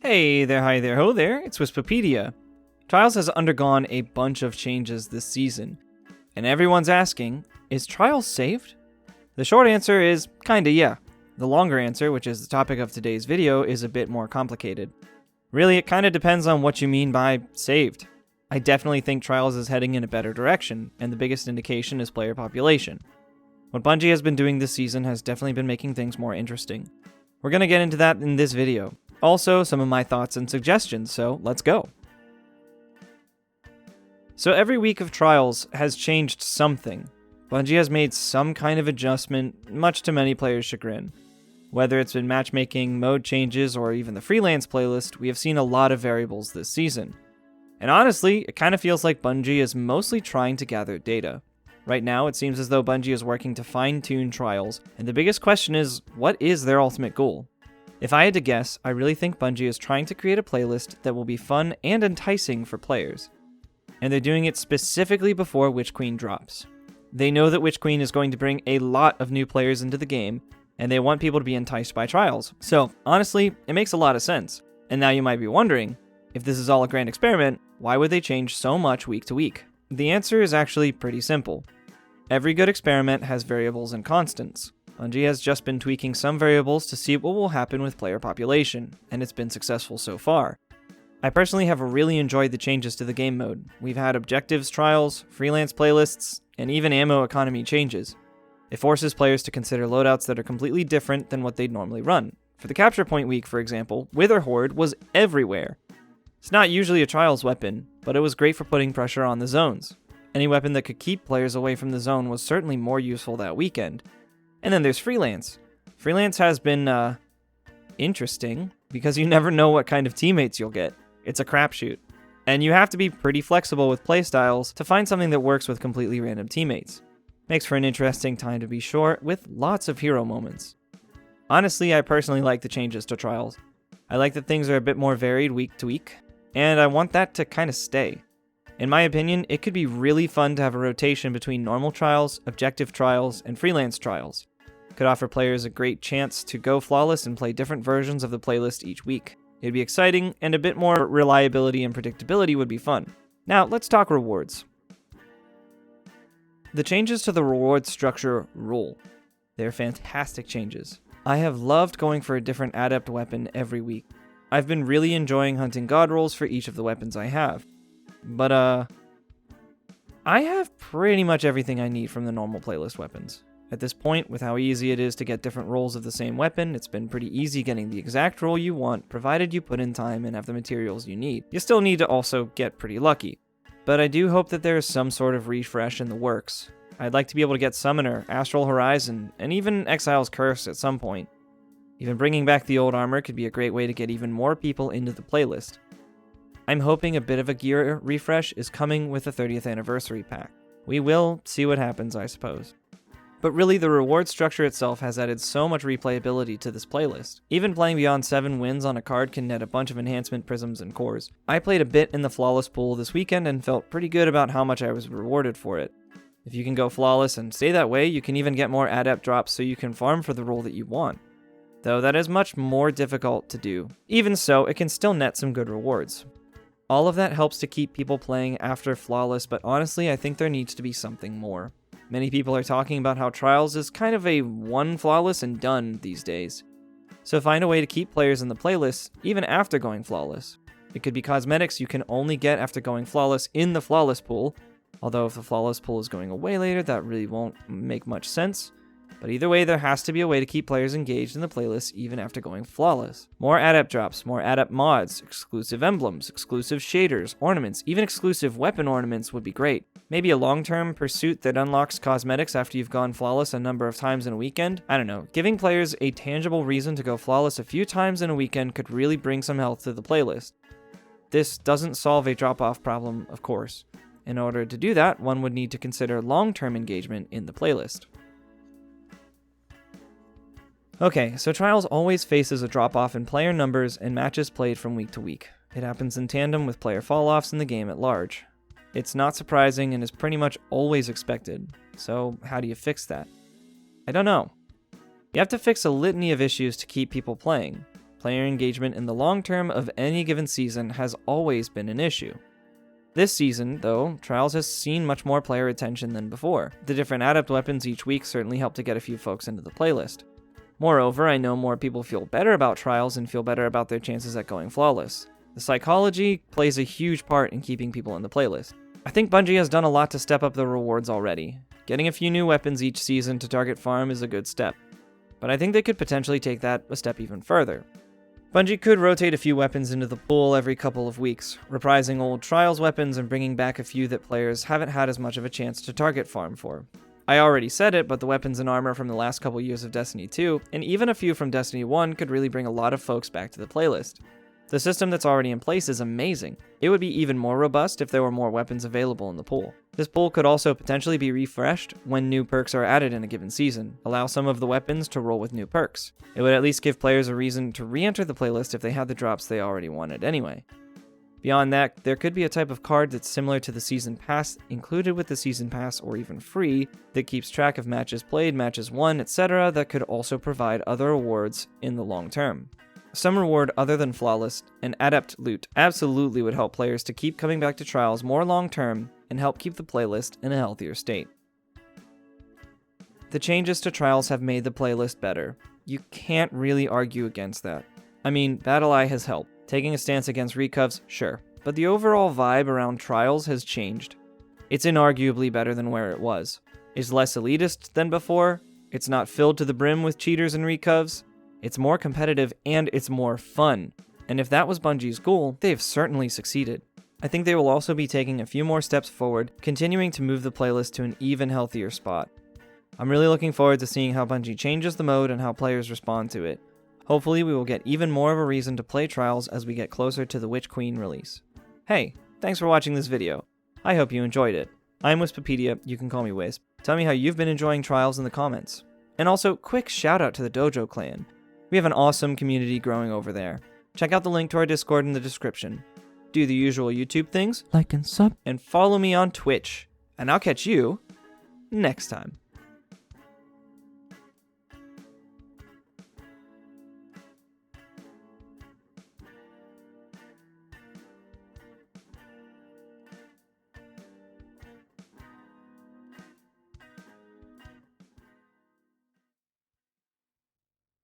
Hey there, hi there, ho there, it's Wispopedia. Trials has undergone a bunch of changes this season, and everyone's asking, is Trials saved? The short answer is kinda yeah. The longer answer, which is the topic of today's video, is a bit more complicated. Really, it kinda depends on what you mean by saved. I definitely think Trials is heading in a better direction, and the biggest indication is player population. What Bungie has been doing this season has definitely been making things more interesting. We're gonna get into that in this video. Also, some of my thoughts and suggestions, so let's go. So every week of Trials has changed something. Bungie has made some kind of adjustment, much to many players' chagrin. Whether it's been matchmaking, mode changes, or even the Freelance playlist, we have seen a lot of variables this season. And honestly, it kind of feels like Bungie is mostly trying to gather data. Right now, it seems as though Bungie is working to fine-tune Trials, and the biggest question is, what is their ultimate goal? If I had to guess, I really think Bungie is trying to create a playlist that will be fun and enticing for players. And they're doing it specifically before Witch Queen drops. They know that Witch Queen is going to bring a lot of new players into the game, and they want people to be enticed by Trials. So, honestly, it makes a lot of sense. And now you might be wondering, if this is all a grand experiment, why would they change so much week to week? The answer is actually pretty simple. Every good experiment has variables and constants. Bungie has just been tweaking some variables to see what will happen with player population, and it's been successful so far. I personally have really enjoyed the changes to the game mode. We've had objectives trials, freelance playlists, and even ammo economy changes. It forces players to consider loadouts that are completely different than what they'd normally run. For the capture point week, for example, Wither Horde was everywhere. It's not usually a Trials weapon, but it was great for putting pressure on the zones. Any weapon that could keep players away from the zone was certainly more useful that weekend. And then there's Freelance. Freelance has been, interesting, because you never know what kind of teammates you'll get. It's a crapshoot. And you have to be pretty flexible with playstyles to find something that works with completely random teammates. Makes for an interesting time to be sure, with lots of hero moments. Honestly, I personally like the changes to Trials. I like that things are a bit more varied week to week, and I want that to kind of stay. In my opinion, it could be really fun to have a rotation between normal Trials, objective Trials, and freelance Trials. It could offer players a great chance to go flawless and play different versions of the playlist each week. It'd be exciting, and a bit more reliability and predictability would be fun. Now, let's talk rewards. The changes to the reward structure rule. They're fantastic changes. I have loved going for a different adept weapon every week. I've been really enjoying hunting god rolls for each of the weapons I have. But, I have pretty much everything I need from the normal playlist weapons. At this point, with how easy it is to get different rolls of the same weapon, it's been pretty easy getting the exact roll you want, provided you put in time and have the materials you need. You still need to also get pretty lucky. But I do hope that there is some sort of refresh in the works. I'd like to be able to get Summoner, Astral Horizon, and even Exile's Curse at some point. Even bringing back the old armor could be a great way to get even more people into the playlist. I'm hoping a bit of a gear refresh is coming with the 30th anniversary pack. We will see what happens, I suppose. But really, the reward structure itself has added so much replayability to this playlist. Even playing beyond 7 wins on a card can net a bunch of enhancement prisms and cores. I played a bit in the flawless pool this weekend and felt pretty good about how much I was rewarded for it. If you can go flawless and stay that way, you can even get more adept drops so you can farm for the role that you want. Though that is much more difficult to do. Even so, it can still net some good rewards. All of that helps to keep people playing after flawless, but honestly, I think there needs to be something more. Many people are talking about how Trials is kind of a one flawless and done these days. So find a way to keep players in the playlist even after going flawless. It could be cosmetics you can only get after going flawless in the flawless pool, although if the flawless pool is going away later, that really won't make much sense. But either way, there has to be a way to keep players engaged in the playlist even after going flawless. More adept drops, more adept mods, exclusive emblems, exclusive shaders, ornaments, even exclusive weapon ornaments would be great. Maybe a long-term pursuit that unlocks cosmetics after you've gone flawless a number of times in a weekend. I don't know, giving players a tangible reason to go flawless a few times in a weekend could really bring some health to the playlist. This doesn't solve a drop-off problem, of course. In order to do that, one would need to consider long-term engagement in the playlist. Okay, so Trials always faces a drop-off in player numbers and matches played from week to week. It happens in tandem with player fall-offs in the game at large. It's not surprising and is pretty much always expected. So how do you fix that? I don't know. You have to fix a litany of issues to keep people playing. player engagement in the long term of any given season has always been an issue. This season, though, Trials has seen much more player attention than before. The different adept weapons each week certainly help to get a few folks into the playlist. Moreover, I know more people feel better about Trials and feel better about their chances at going flawless. The psychology plays a huge part in keeping people in the playlist. I think Bungie has done a lot to step up the rewards already. Getting a few new weapons each season to target farm is a good step, but I think they could potentially take that a step even further. Bungie could rotate a few weapons into the pool every couple of weeks, reprising old Trials weapons and bringing back a few that players haven't had as much of a chance to target farm for. I already said it, but the weapons and armor from the last couple years of Destiny 2, and even a few from Destiny 1 could really bring a lot of folks back to the playlist. The system that's already in place is amazing. It would be even more robust if there were more weapons available in the pool. This pool could also potentially be refreshed when new perks are added in a given season, allow some of the weapons to roll with new perks. It would at least give players a reason to re-enter the playlist if they had the drops they already wanted anyway. Beyond that, there could be a type of card that's similar to the Season Pass, included with the Season Pass or even free, that keeps track of matches played, matches won, etc. that could also provide other awards in the long term. Some reward other than Flawless and Adept loot absolutely would help players to keep coming back to Trials more long term and help keep the playlist in a healthier state. The changes to Trials have made the playlist better. You can't really argue against that. I mean, BattleEye has helped. Taking a stance against recovs, sure, but the overall vibe around Trials has changed. It's inarguably better than where it was. It's less elitist than before, it's not filled to the brim with cheaters and recovs, it's more competitive, and it's more fun. And if that was Bungie's goal, they've certainly succeeded. I think they will also be taking a few more steps forward, continuing to move the playlist to an even healthier spot. I'm really looking forward to seeing how Bungie changes the mode and how players respond to it. Hopefully we will get even more of a reason to play Trials as we get closer to the Witch Queen release. Hey, thanks for watching this video. I hope you enjoyed it. I'm Wispedia, you can call me Wisp. Tell me how you've been enjoying Trials in the comments. And also, quick shout out to the Dojo clan. We have an awesome community growing over there. Check out the link to our Discord in the description. Do the usual YouTube things, like and sub, and follow me on Twitch. And I'll catch you next time.